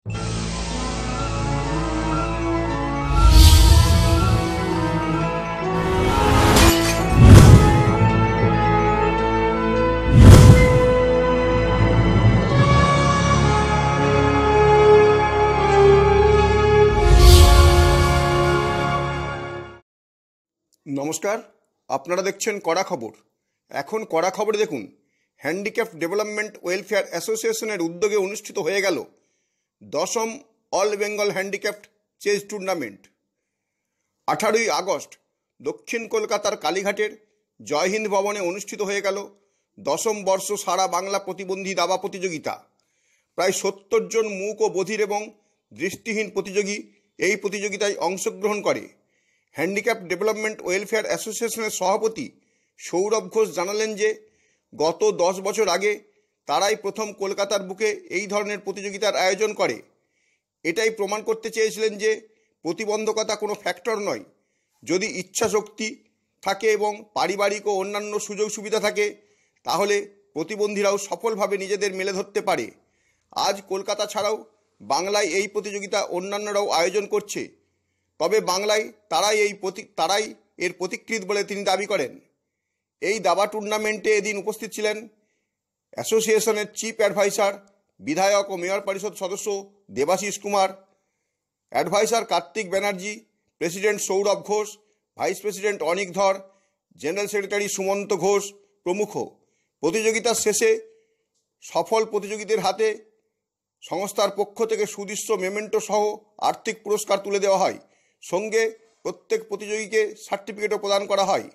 নমস্কার, আপনারা দেখছেন কড়া খবর। এখন কড়া খবরে দেখুন, হ্যান্ডিক্যাপ্ট ডেভেলপমেন্ট ওয়েলফেয়ার অ্যাসোসিয়েশনের উদ্যোগে অনুষ্ঠিত হয়ে গেল 10ম all Bengal handicapped chess tournament. 18ই আগস্ট দক্ষিণ কলকাতার কালীঘাটের জয়হিন্দ ভবনে অনুষ্ঠিত হয়ে গেল 10ম বর্ষ সারা বাংলা প্রতিবন্ধী দাবা প্রতিযোগিতা। প্রায় 70 জন মূক ও বধির এবং দৃষ্টিহীন প্রতিযোগী এই প্রতিযোগিতায় অংশগ্রহণ করে। হ্যান্ডিক্যাপ্ট ডেভেলপমেন্ট ওয়েলফেয়ার অ্যাসোসিয়েশনের সভাপতি সৌরভ ঘোষ জানালেন যে গত 10 বছর আগে তারাই প্রথম কলকাতার বুকে এই ধরনের প্রতিযোগিতার আয়োজন করে। এটাই প্রমাণ করতে চেয়েছিলেন যে প্রতিবন্ধকতা কোনো ফ্যাক্টর নয়, যদি ইচ্ছাশক্তি থাকে এবং পারিবারিক ও অন্যান্য সুযোগ সুবিধা থাকে তাহলে প্রতিবন্ধীরাও সফলভাবে নিজেদের মেলে ধরতে পারে। আজ কলকাতা ছাড়াও বাংলায় এই প্রতিযোগিতা অন্যান্যরাও আয়োজন করছে, তবে বাংলায় তারাই এর পথিকৃৎ বলে তিনি দাবি করেন। এই দাবা টুর্নামেন্টে এদিন উপস্থিত ছিলেন অ্যাসোসিয়েশনের চিফ অ্যাডভাইসার, বিধায়ক ও মেয়র পরিষদ সদস্য Debashis Kumar, adviser Kartik Banerjee, president Sourav Ghosh, vice president Anik Dhar, general secretary Sumanta Ghosh প্রমুখ। প্রতিযোগিতার শেষে সফল প্রতিযোগীদের হাতে সংস্থার পক্ষ থেকে সুদৃশ্য মেমেন্টো সহ আর্থিক পুরস্কার তুলে দেওয়া হয়। সঙ্গে প্রত্যেক প্রতিযোগীকে সার্টিফিকেটও প্রদান করা হয়।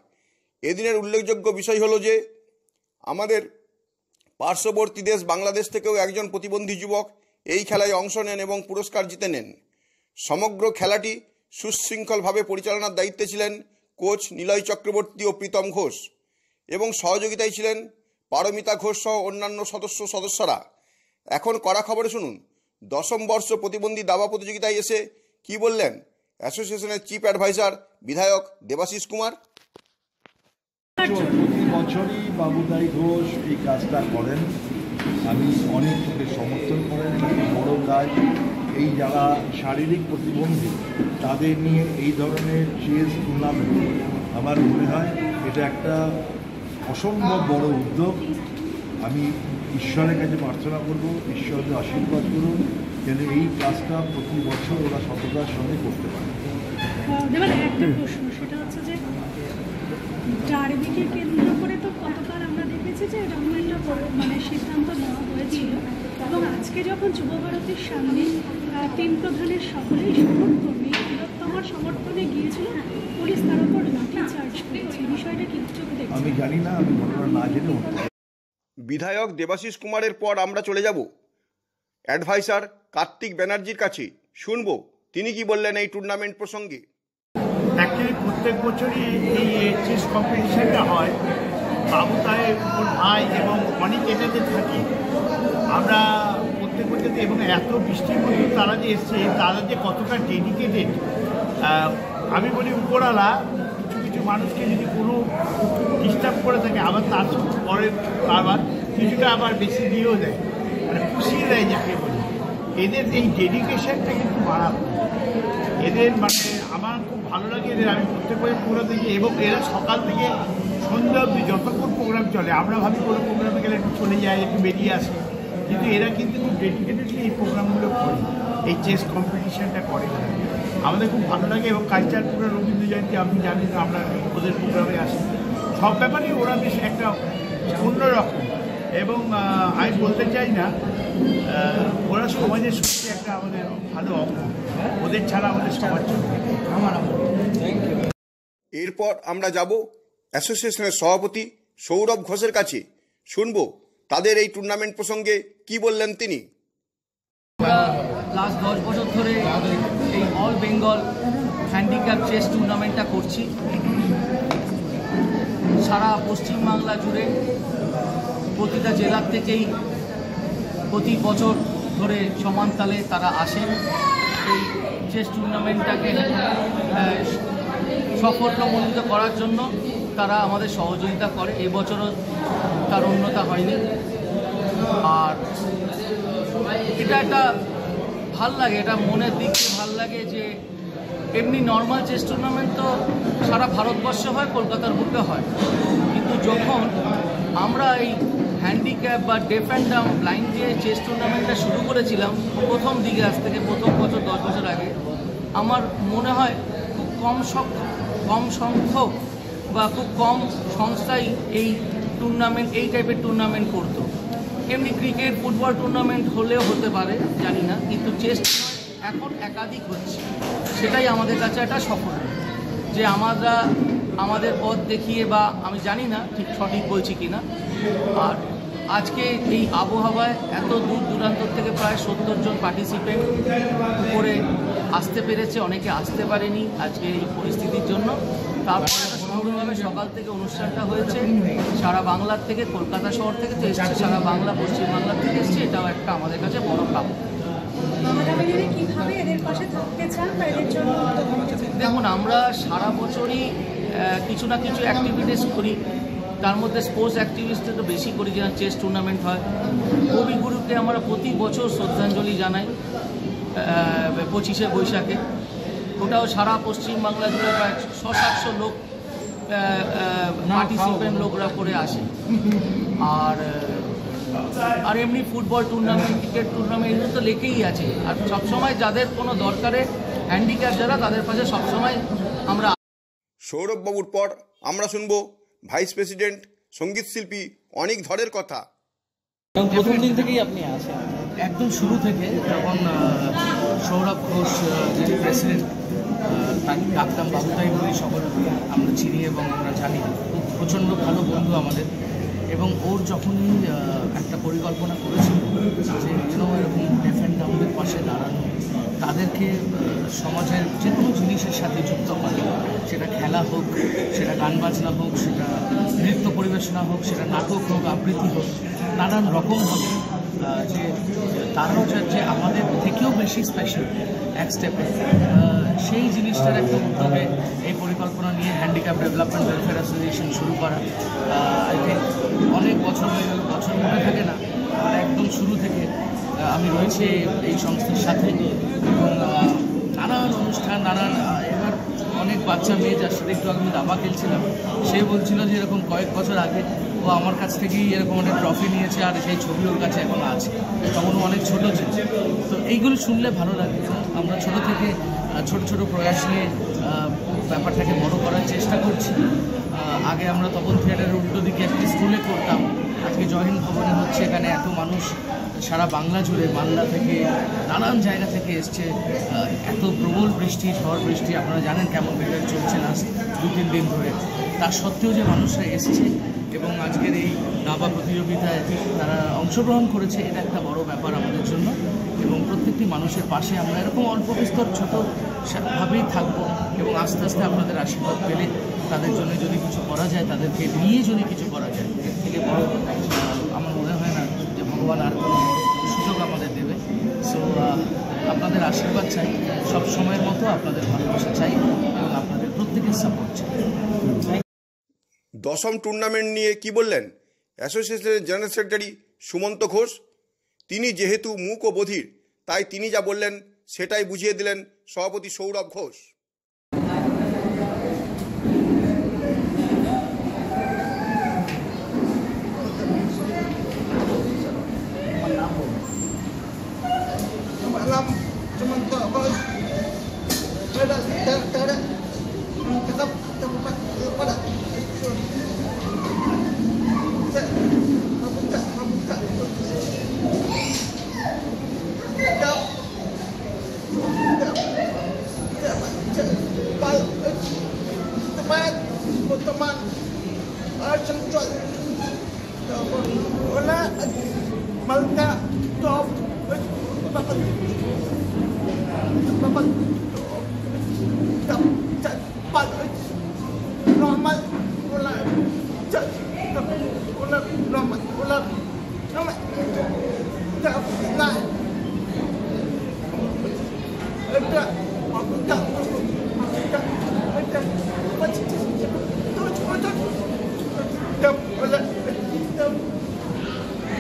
এদিনের উল্লেখযোগ্য বিষয় হলো যে আমাদের পার্শ্ববর্তী দেশ বাংলাদেশ থেকেও একজন প্রতিবন্ধী যুবক এই খেলায় অংশ নেন এবং পুরস্কার জিতে নেন। সমগ্র খেলাটি সুশৃঙ্খলভাবে পরিচালনার দায়িত্বে ছিলেন কোচ নিলয় চক্রবর্তী ও প্রীতম ঘোষ এবং সহযোগিতায় ছিলেন পারমিতা ঘোষ সহ অন্যান্য সদস্যরা। এখন কড়া খবরে শুনুন 10ম বর্ষ প্রতিবন্ধী দাবা প্রতিযোগিতায় এসে কি বললেন অ্যাসোসিয়েশনের চিফ অ্যাডভাইসার বিধায়ক দেবাশিস কুমার। প্রতি বছরই বাবুদাই ঘোষ এই কাজটা করেন, আমি অনেক থেকে সমর্থন করেন। বড় কাজ, এই যারা শারীরিক প্রতিবন্ধী তাদের নিয়ে এই ধরনের চেস টুর্নামেন্ট আমার মনে হয় এটা একটা অসম্ভব বড় উদ্যোগ। আমি ঈশ্বরের কাছে প্রার্থনা করব, ঈশ্বরের আশীর্বাদ করুন যেন এই কাজটা প্রতি বছর ওরা সততার সঙ্গে করতে পারে। একটা প্রশ্ন, সেটা হচ্ছে যে ডার্বিকে কেন্দ্র করে তো কতবার আমরা দেখেছি যে এরকম একটা সিদ্ধান্ত নেওয়া হয়েছিল এবং আজকে যখন যুব ভারতীর সামনে টিম প্রধানের সকলেই সমর্থনে বৃহত্তমার সমর্থনে গিয়েছিল, পুলিশ তার উপর লাঠি চার্জ করেছে। বিষয়টা কি চোখে দেখছেন? আমি জানি না, আমি ঘটনা না জেনে। বিধায়ক দেবাশিস কুমারের পর আমরা চলে যাব অ্যাডভাইসার কার্তিক ব্যানার্জির কাছে, শুনবো তিনি কি বললেন এই টুর্নামেন্ট প্রসঙ্গে। অ্যাকচুয়ালি প্রত্যেক বছরই এই চেস কম্পিটিশানটা হয়, বাবুদাই ওর ভাই এবং অনেক এটাতে থাকে। আমরা প্রত্যেক বছর এবং এত বৃষ্টির মধ্যে তারা যে এসছে, তারা যে কতটা ডেডিকেটেড, আমি বলি উপরওয়ালা কিছু কিছু মানুষকে যদি কোনো ডিস্টার্ব করে থাকে আবার তার পরে আবার কিছুটা আবার বেশি দিয়েও দেয়, খুশিয়ে দেয় যাকে বলি। এদের এই ডেডিকেশনটা কিন্তু মারাত্মক। এদের আমার খুব ভালো লাগে এদের। আমি প্রত্যেক বছর পুরো দেখি এবং এরা সকাল থেকে সন্ধ্যা অবধি যতক্ষণ প্রোগ্রাম চলে, আমরা ভাবি কোনো প্রোগ্রামে গেলে একটু চলে যায়, একটু বেরিয়ে আসে, কিন্তু এরা কিন্তু খুব ডেডিকেটেডলি এই প্রোগ্রামগুলো করে, এই চেস কম্পিটিশানটা করে। আমাদের খুব ভালো লাগে এবং কালচার পুরো রবীন্দ্র জয়ন্তী আপনি জানেন, আমরা ওদের প্রোগ্রামে আসি, সব ব্যাপারেই ওরা বেশ একটা অন্যরকম। এবং আমি বলতে চাই না, ওরা সমাজের সত্যি একটা আমাদের ভালো অঙ্গ, ওদের ছাড়া আমাদের সমাজ চলবে। এরপর আমরা যাব অ্যাসোসিয়েশনের সভাপতি সৌরভ ঘোষের কাছে, শুনবো তাদের এই টুর্নামেন্ট প্রসঙ্গে কি বললেন তিনি। লাস্ট 10 বছর ধরে এই অল বেঙ্গল হ্যান্ডিক্যাপ চেস টুর্নামেন্টটা করছি। সারা পশ্চিমবাংলা জুড়ে প্রতিটা জেলার থেকেই প্রতি বছর ধরে সমান তালে তারা আসেন এই চেস টুর্নামেন্টটাকে সাফল্যমণ্ডিত করার জন্য। তারা আমাদের সহযোগিতা করে, এবছরও তার অন্যতা হয়নি। আর এটা একটা ভাল লাগে, এটা মনের দিক থেকে ভাল লাগে যে এমনি নর্মাল চেস টুর্নামেন্ট তো সারা ভারতবর্ষে হয়, কলকাতার বুকে হয়, কিন্তু যখন আমরা এই হ্যান্ডিক্যাপ বা ডেফ অ্যান্ড ডাম্ব ব্লাইন্ড দিয়ে চেস টুর্নামেন্টটা শুরু করেছিলাম প্রথম দিকে, আজ থেকে প্রথম বছর 10 বছর আগে, আমার মনে হয় খুব কম সংখ্যক বা খুব কম সংস্থাই এই টুর্নামেন্ট, এই টাইপের টুর্নামেন্ট করতো। এমনি ক্রিকেট ফুটবল টুর্নামেন্ট হলেও হতে পারে জানি না, কিন্তু চেস এখন একাধিক হচ্ছে, সেটাই আমাদের কাছে একটা সফল যে আমরা আমাদের পথ দেখিয়ে, বা আমি জানি না ঠিক সঠিক বলছি কিনা, আর আজকে এই আবহাওয়ায় এত দূর দূরান্ত থেকে প্রায় 70 জন পার্টিসিপেন্ট উপরে আসতে পেরেছে, অনেকে আসতে পারেনি আজকে এই পরিস্থিতির জন্য। তারপরে সমগ্রভাবে সকাল থেকে অনুষ্ঠানটা হয়েছে, সারা বাংলার থেকে, কলকাতা শহর থেকে তো এসছে, সারা বাংলা পশ্চিমবাংলার থেকে এসছে, এটাও একটা আমাদের কাছে বড় প্রাপ্য। দেখুন, আমরা সারা বছরই কিছু না কিছু অ্যাক্টিভিটিস করি, তার মধ্যে স্পোর্টস অ্যাক্টিভিটিসটা তো বেশি করি, যেমন চেস টুর্নামেন্ট হয়। কবিগুরুকে আমরা প্রতি বছর শ্রদ্ধাঞ্জলি জানাই 25শে বৈশাখে, ওটাও সারা পশ্চিমবাংলা জুড়ে প্রায় 600-700 লোক পার্টিসিপেন্ট লোকরা করে আসে। আর এমনি ফুটবল টুর্নামেন্ট, ক্রিকেট টুর্নামেন্ট, এগুলো তো লেখেই আছে। আর সবসময় যাদের কোনো দরকারে হ্যান্ডিক্যাপ যারা, তাদের পাশে সবসময় আমরা। সৌরভ বাবুর পর আমরা শুনব ভাইস প্রেসিডেন্ট সঙ্গীত শিল্পী অনিক ধরের কথা। প্রথম দিন থেকেই আপনি আছেন, একদম শুরু থেকে, যখন সৌরভ ঘোষ যিনি প্রেসিডেন্ট, তাকে ডাকতাম বাবুতাই বলি, সকল আমরা চিনি এবং আমরা জানি, প্রচণ্ড ভালো বন্ধু আমাদের। এবং ওর যখনই একটা পরিকল্পনা করেছিল যে এরকম ডেফ অ্যান্ড ডাম্বের পাশে দাঁড়ানো, তাদেরকে সমাজের যে কোনো জিনিসের সাথে যুক্ত করে, সেটা খেলা হোক, সেটা গান বাজনা হোক, সেটা নৃত্য পরিবেশনা হোক, সেটা নাটক হোক, আবৃত্তি হোক, নানান রকমভাবে, যে তারাও যে আমাদের থেকেও বেশি স্পেশাল এক স্টেপে, সেই জিনিসটার একটা উদ্যোগে এই পরিকল্পনা নিয়ে হ্যান্ডিক্যাপ ডেভেলপমেন্ট ওয়েলফেয়ার অ্যাসোসিয়েশন শুরু করা। আই থিঙ্ক অনেক বছর হয়ে গেল, বছর মনে থাকে না, আর একদম শুরু থেকে আমি রয়েছি এই সংস্থার সাথে, এবং নানান অনুষ্ঠান, নানান, এবার অনেক বাচ্চা মেয়ে, যার সাথে একটু আমি দাবা খেলছিলাম, সে বলছিল যে এরকম কয়েক বছর আগে ও আমার কাছ থেকেই এরকম একটা ট্রফি নিয়েছে, আর সেই ছবি ওর কাছে এখন আছে, তখন ও অনেক ছোটো ছিল। তো এইগুলো শুনলে ভালো লাগে। আমরা ছোটো থেকে ছোট ছোট প্রয়াস নিয়ে ব্যাপারটাকে বড় করার চেষ্টা করছি। আগে আমরা তপন থিয়েটারের উল্টো দিকে একটি স্কুলে করতাম, আজকে জয়হিন্দ ভবনে হচ্ছে। এখানে এত মানুষ সারা বাংলা জুড়ে, মালদা থেকে, নানান জায়গা থেকে এসছে। এত প্রবল বৃষ্টি, ঝড় বৃষ্টি, আপনারা জানেন কেমন ওয়েদার চলছে লাস্ট 2-3 দিন ধরে, তার সত্ত্বেও যে মানুষরা এসছে এবং আজকের এই দাবা প্রতিযোগিতায় তারা অংশগ্রহণ করেছে, এটা একটা বড় ব্যাপার আমাদের জন্য। এবং প্রত্যেকটি মানুষের পাশে আমরা এরকম অল্প বিস্তর ছোটোভাবেই থাকবো, এবং আস্তে আস্তে আপনাদের আশীর্বাদ পেলে তাদের জন্য যদি কিছু করা যায়, তাদেরকে নিয়ে যদি কিছু করা যায়, এর থেকে বড় আমার মনে হয় না যে ভগবান আর কোনো সুযোগ আমাদের দেবে। সো আপনাদের আশীর্বাদ চাই, সব সময়ের মতো আপনাদের ভালোবাসা চাই, এবং আপনাদের প্রত্যেকের সাপোর্ট চাই। দশম টুর্নামেন্ট নিয়ে কি বললেন অ্যাসোসিয়েশনের জেনারেল সেক্রেটারি সুমন্ত ঘোষ? তিনি যেহেতু মূক ও বধির, তাই তিনি যা বললেন সেটাই বুঝিয়ে দিলেন সভাপতি সৌরভ ঘোষ।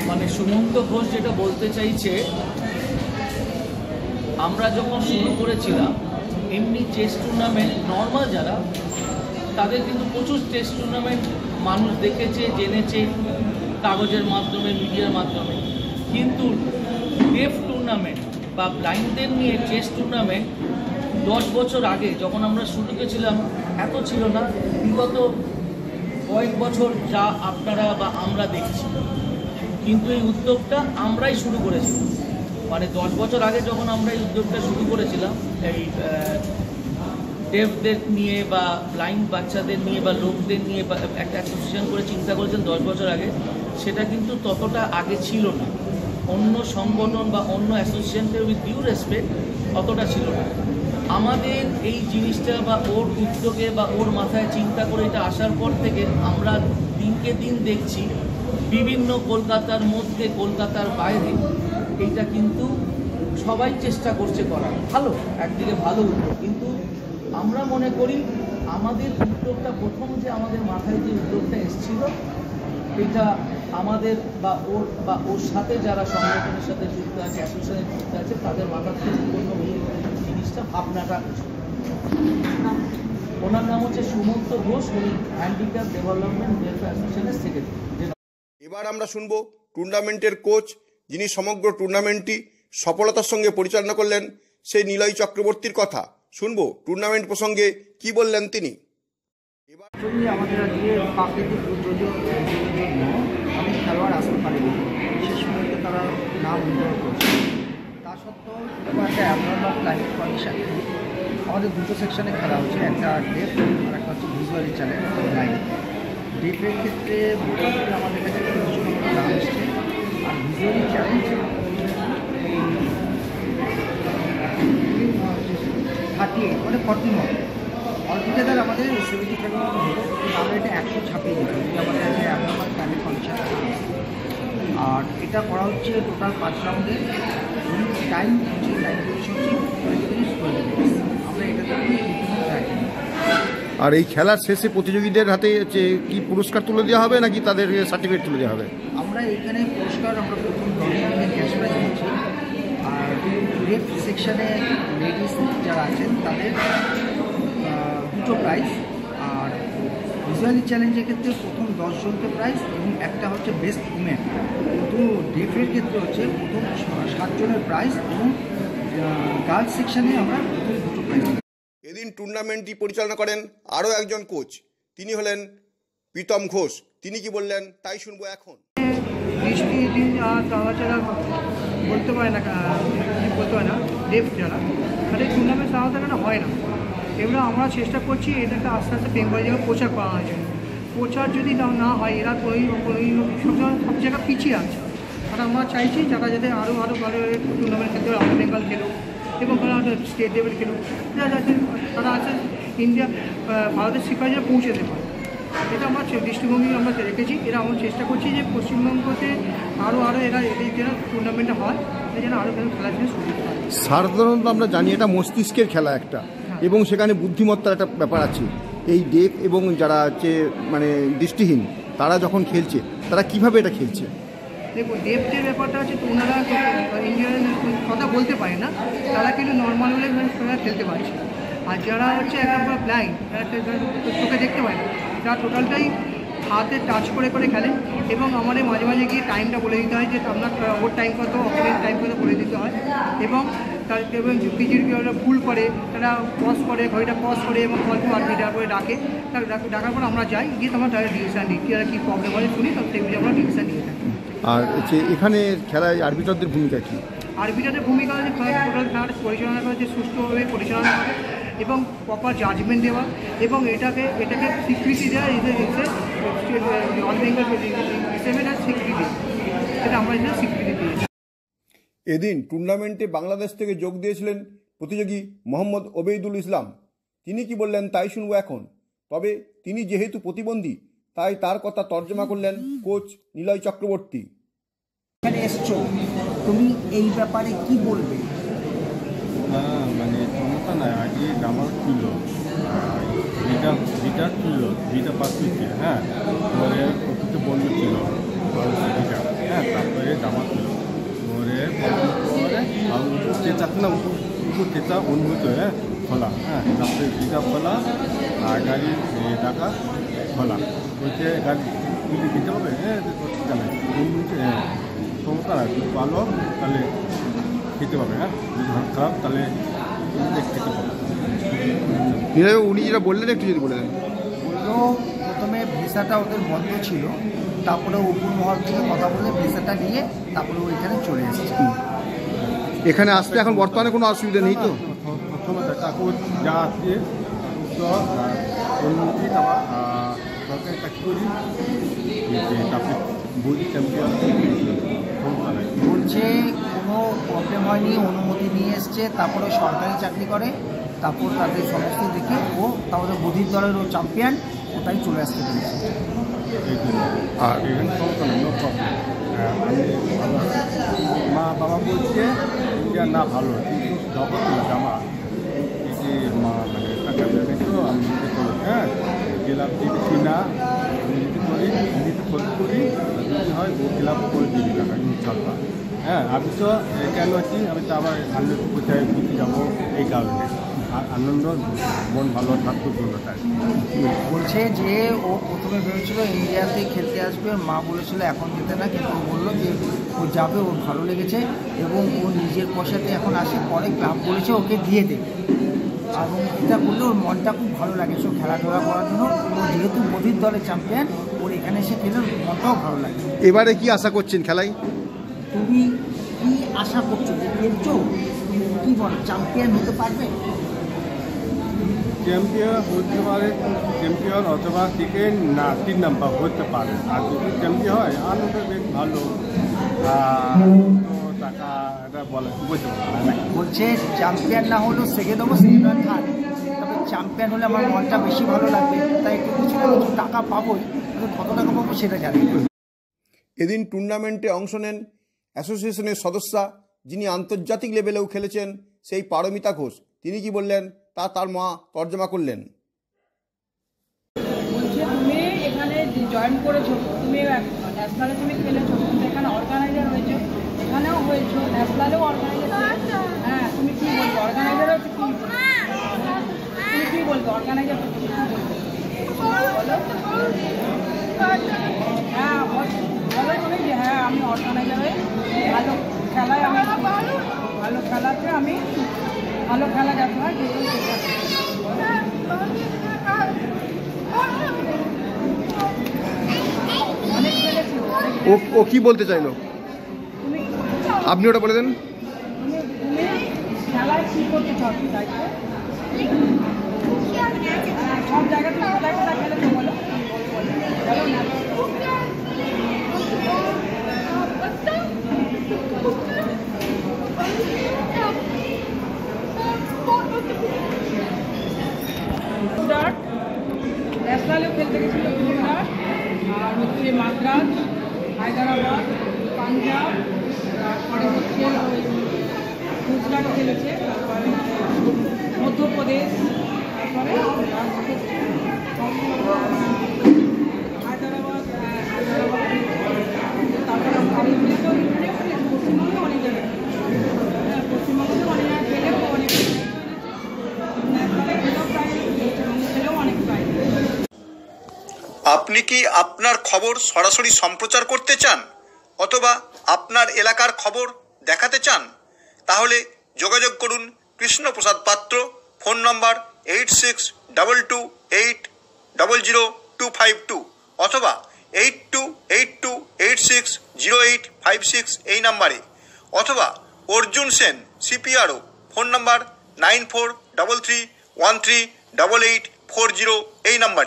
মানে সুমন্ত ঘোষ যেটা বলতে চাইছে, আমরা যখন শুরু করেছিলাম এমনি চেস টুর্নামেন্ট নর্মাল যারা তাদের কিন্তু প্রচুর চেস টুর্নামেন্ট মানুষ দেখেছে, জেনেছে কাগজের মাধ্যমে, মিডিয়ার মাধ্যমে। কিন্তু ডেফ টুর্নামেন্ট বা ব্লাইন্ডদের নিয়ে চেস টুর্নামেন্ট 10 বছর আগে যখন আমরা শুরু করেছিলাম এত ছিল না। বিগত কয়েক বছর যা আপনারা বা আমরা দেখছি, কিন্তু এই উদ্যোগটা আমরাই শুরু করেছিলাম। মানে 10 বছর আগে যখন আমরা এই উদ্যোগটা শুরু করেছিলাম, এই ডেফদের নিয়ে বা ব্লাইন্ড বাচ্চাদের নিয়ে বা লোকদের নিয়ে বা একটা অ্যাসোসিয়েশন করে চিন্তা করেছেন 10 বছর আগে, সেটা কিন্তু ততটা আগে ছিল না। অন্য সংগঠন বা অন্য অ্যাসোসিয়েশনকে উইথ ডিউ রেসপেক্ট অতটা ছিল না। আমাদের এই জিনিসটা বা ওর উদ্যোগে বা ওর মাথায় চিন্তা করে এটা আসার পর থেকে আমরা দিনকে দিন দেখছি বিভিন্ন কলকাতার মধ্যে, কলকাতার বাইরে এইটা কিন্তু সবাই চেষ্টা করছে করার। ভালো, একদিকে ভালো উদ্যোগ, কিন্তু আমরা মনে করি আমাদের উদ্যোগটা প্রথম যে আমাদের মাথায় যে উদ্যোগটা এসেছিল, এটা আমাদের বা ওর সাথে যারা সংগঠনের সাথে যুক্ত আছে, অ্যাসোসিয়েশনে যুক্ত আছে, তাদের মাথা থেকে সম্পূর্ণ এই জিনিসটা ভাবনাটা। ওনার নাম হচ্ছে সুমন্ত ঘোষ, উনি হ্যান্ডিক্যাপ ডেভেলপমেন্ট ওয়েলফেয়ার অ্যাসোসিয়েশনের সেক্রেটারি। এবার আমরা শুনব টুর্নামেন্টের কোচ, যিনি সমগ্র টুর্নামেন্টটি সফলতার সঙ্গে পরিচালনা করলেন, সেই নিলয় চক্রবর্তীর কথা শুনব। টুর্নামেন্ট প্রসঙ্গে কি বললেন তিনি। যদি আমাদের আজকে প্রাকৃতিক দুর্যোগের জন্য অনেক খেলোয়াড় আসতে পারেনি, বিশেষ করে তারা নাম উদ্ধার করছে। তা সত্ত্বেও এরকম একটা অ্যাবনর্মাল ক্লাইমেট কন্ডিশন আমাদের দুটো সেকশনে খেলা হচ্ছে, একটা ডেফ আর একটা হচ্ছে ভিজুয়ালি চ্যালেঞ্জ লাইন। ডেফের ক্ষেত্রে মোটামুটি আমাদের কাছে 30 নম্বর নাম এসছে, আর ভিজুয়ালি চ্যালেঞ্জ 38 মানে 41। অলটুগেদার আমাদের 75 মতো হলো, কিন্তু আমরা এটা 100 ছাপিয়ে দিতে যদি আমাদের কাছে অ্যাবনর্মাল ক্লাইমেট কন্ডিশন। আর এটা করা হচ্ছে টোটাল 5 রাউন্ডে। টাইম হচ্ছে টাইম ডিউরেশন হচ্ছে 20 মিনিট 20 মিনিট। আমরা এটাতে রাখি। আর এই খেলার শেষে প্রতিযোগীদের হাতে যে কি পুরস্কার তুলে দেওয়া হবে নাকি তাদের সার্টিফিকেট তুলে দেওয়া হবে? আমরা এখানে পুরস্কার আমরা প্রথম 10 জনকে ক্যাশ প্রাইজ দিচ্ছি। আর রেফ সেকশনে লেডিস যারা আছেন তাদের 2টো প্রাইজ। আর ভিজুয়ালি চ্যালেঞ্জের ক্ষেত্রে প্রথম 10 জনকে প্রাইজ এবং একটা হচ্ছে বেস্ট উমেন। কিন্তু ডেফের ক্ষেত্রে হচ্ছে প্রথম 7 জনের প্রাইজ এবং গার্লস সেকশনে আমরা প্রথম 2টো প্রাইজ। এদিন টুর্নামেন্টটি পরিচালনা করেন আরও একজন কোচ, তিনি হলেন প্রীতম ঘোষ। তিনি কি বললেন তাই শুনবো এখন। বৃষ্টি দিন তাছাড়া বলতে পারে না, বলতে হয় না ডেফ যারা, তাহলে টুর্নামেন্ট সাধারণত হয় না। এবার আমরা চেষ্টা করছি এটাকে আস্তে আস্তে বেঙ্গল জায়গায় প্রচার করানোর জন্য। প্রচার যদি না হয়, এরা সব জায়গায় পিছিয়ে আছে। আর আমরা চাইছি যারা যাতে আরও ভালো টুর্নামেন্ট খেলতে হবে, আমাদের বেঙ্গল খেলুক এবং স্টেট লেভেল খেলুক, যারা আছে তারা আছে ইন্ডিয়া ভারতের শিক্ষায় যারা পৌঁছে দেবে। এটা আমার দৃষ্টিভঙ্গি আমরা রেখেছি। এরা আমরা চেষ্টা করছি যে পশ্চিমবঙ্গতে আরও এরা এদের যেন টুর্নামেন্টটা হয়, এটা যেন আরও খেলা শুরু হয়। সাধারণত আমরা জানি এটা মস্তিষ্কের খেলা একটা, এবং সেখানে বুদ্ধিমত্তার একটা ব্যাপার আছে। এই ডেফ এবং যারা হচ্ছে মানে দৃষ্টিহীন তারা যখন খেলছে, তারা কিভাবে এটা খেলছে? দেখুন, ডেফটের ব্যাপারটা হচ্ছে ওনারা ইন্ডিয়ার কথা বলতে পারে না, তারা কিন্তু নর্মাল হলে খেলতে পারছে। আর যারা হচ্ছে একদম ব্লাইন্ড, চোখে দেখতে পায় না, তারা টোটালটাই হাতে টাচ করে খেলে। এবং আমাদের মাঝে মাঝে গিয়ে টাইমটা বলে দিতে হয় যে আপনার ওর টাইম কত, অপরের টাইম কত বলে দিতে হয়। এবং পিজির ভুল করে, তারা পজ করে, ঘড়িটা পজ করে এবং অল্প আর্মিটার করে ডাকে। ডাকার পর আমরা যাই, গিয়ে তোমার তাদের ডিসিশন নিই, কি কী প্রবলেম হয় শুনি, তখন সেগুলি আমরা ডিসিশন নিয়ে থাকি। আর এখানে খেলায় আরবিটারদের ভূমিকা কী? আরবিটারদের ভূমিকা হচ্ছে টোটাল খেলাটা পরিচালনা করা, যে সুষ্ঠুভাবে পরিচালনা করা এবং প্রপার জাজমেন্ট দেওয়া এবং এটাকে স্বীকৃতি দেওয়া, অল বেঙ্গল হিসেবে স্বীকৃতি, এটা আমরা স্বীকৃতি দিয়েছি। এদিন টুর্নামেন্টে বাংলাদেশ থেকে যোগ দিয়েছিলেন প্রতিযোগী মোহাম্মদ ওবেইদুল ইসলাম। তিনি কি বললেন তাই শুনবো এখন। তবে তিনি যেহেতু প্রতিবন্ধী, তাই তার কথা তর্জমা করলেন কোচ নিলয় চক্রবর্তী। এখানে এসছো, তুমি এই ব্যাপারে কি বলবে? মানে ক্ষমতা নাই, আগে জামাল ছিল, গিটার ছিল, গিটার পাচ্ছি, হ্যাঁ, পরে প্রকৃত বন্ধু ছিল, হ্যাঁ, তারপরে জামা ছিল, করে চেঁচাতে না উপর চেঁচা অনুভূত হয়ে খোলা, হ্যাঁ, তারপরে ভিটা খোলা আর গাড়ি টাকা খোলা বলছে গাড়ি তুলে দিতে হবে, হ্যাঁ জানাই বলছে হ্যাঁ সমস্যা না, যদি ভালো তাহলে খেতে পাবে, হ্যাঁ যদি খারাপ তাহলে খেতে পাবে। উনি যেটা বললেন একটু যদি বলে দেন। বললো প্রথমে ভিসাটা ওদের বন্ধ ছিল, তারপরে উপর মহল থেকে কথা বলে ভিসাটা নিয়ে তারপরে ওইখানে চলে এসেছে। এখানে আসতে এখন বর্তমানে কোনো অসুবিধা নেই তো? প্রথমে কাগজ যা আছে অনুমতি তারপর সরকারি চাকরি করি, তারপরে বই চ্যাম্পিয়ন বলছে কোনো প্রবলেম হয়নি, অনুমতি নিয়ে এসছে, তারপরে সরকারি চাকরি করে, তারপর তাদের সমস্ত দেখে ও তারপরে বধির দলের ও চ্যাম্পিয়ন, ওটাই চলে আসতে পেরেছে। আর এখানে সমস্যা নেই, নো প্রবলেম। মা বাবা বলছে ইন্ডিয়া না ভালো, কিন্তু যখন জামা এই যে মা মানে টাকা দেবে তো আমি নিতে করি, হ্যাঁ গেলাম দিচ্ছি না, আমি নিতে করি নিতে খোঁজ করি, যদি হয় ও গেলাম করে দিবি টাকা ইনশাল্লাহ। হ্যাঁ আমি তো কেন আছি, আমি তো আবার আনন্দ কোথায় ঘুরতে যাবো এই কারণে, আর আনন্দ মন ভালো থাকতো জন্য তাই। বলছে যে ও প্রথমে ভেবেছিল ইন্ডিয়াতে খেলতে আসবে, মা বলেছিল এখন যেতে না, কিন্তু ও বললো যে ও যাবে, ওর ভালো লেগেছে এবং ও নিজের পয়সাতে এখন আসে, পরে ক্লাব বলেছে ওকে দিয়ে দেবে, এবং এটা করলে ওর মনটা খুব ভালো লাগে সব খেলাধুলা করার জন্য। ও যেহেতু বধির দলের চ্যাম্পিয়ন, ওর এখানে এসে খেলে মনটাও ভালো লাগে। এবারে কি আশা করছেন খেলায়? তুমি কি আশা করছো যে খেলছো, কী বল চ্যাম্পিয়ন হতে পারবে? চ্যাম্পিয়ন হতে পারে, চ্যাম্পিয়ন অথবা থেকে না 3 নাম্বার হতে পারে, আর যদি চ্যাম্পিয়ন হয় আনন্দ বেশ ভালো, তো টাকা এটা বলে বুঝতে পারবে না। বলছে চ্যাম্পিয়ন না হলেও সেকেন্ড হবো, সেকেন্ড আর থার্ড, তবে চ্যাম্পিয়ন হলে আমার মনটা বেশি ভালো লাগবে, তাই একটু কিছু না কিছু টাকা পাবোই, কত টাকা পাবো সেটা জানি না। এদিন টুর্নামেন্টে অংশ নেন অ্যাসোসিয়েশনের সদস্যা, যিনি আন্তর্জাতিক লেভেলেও খেলেছেন, সেই পারমিতা ঘোষ। তিনি কি বললেন তা তার মা তর্জমা করলেন। বলছে তুমি এখানে জয়েন করেছো, তুমি ন্যাশনালে তুমি খেলেছো, তুমি এখানে অর্গানাইজার হয়েছো, এখানেও হয়েছো, ন্যাশনালেও অর্গানাইজার। হ্যাঁ তুমি কী বলবো, অর্গানাইজার হচ্ছে কী, তুমি কী বলবো অর্গানাইজার হচ্ছে কী বলবো? হ্যাঁ বলো তুমি যে হ্যাঁ আমি অর্গানাইজার হয়ে ভালো খেলায়, আমি ভালো খেলাতে আমি ভালো খেলা যাতে হয় অনেক খেলেছি। ও কি বলতে চাইলো তুমি আপনি ওটা বলে দেন। তুমি খেলায় কী করতে চাও চাইছো? সব জায়গায় তুমি কোথায় কোথায় খেলেছো বলো, বলো না। গুজরাট ন্যাশনালেও খেলতে গেছিল, গুজরাট আর হচ্ছে মাদ্রাজ, হায়দ্রাবাদ, পাঞ্জাব, তারপরে হচ্ছে গুজরাট খেলেছে, তারপরে মধ্যপ্রদেশ, তারপরে হায়দ্রাবাদ, তারপরে পশ্চিমবঙ্গে অনেক জায়গায়, পশ্চিমবঙ্গে অনেক জায়গায় খেলেও অনেক আপনি কি আপনার খবর সরাসরি সম্প্রচার করতে চান অথবা আপনার এলাকার খবর দেখাতে চান? তাহলে যোগাযোগ করুন কৃষ্ণপ্রসাদ পাত্র, ফোন নম্বর 8622800252 অথবা 8282860856 এই নাম্বারে, অথবা অর্জুন সেন CPRO, ফোন নম্বর 9433138840 এই নাম্বারে।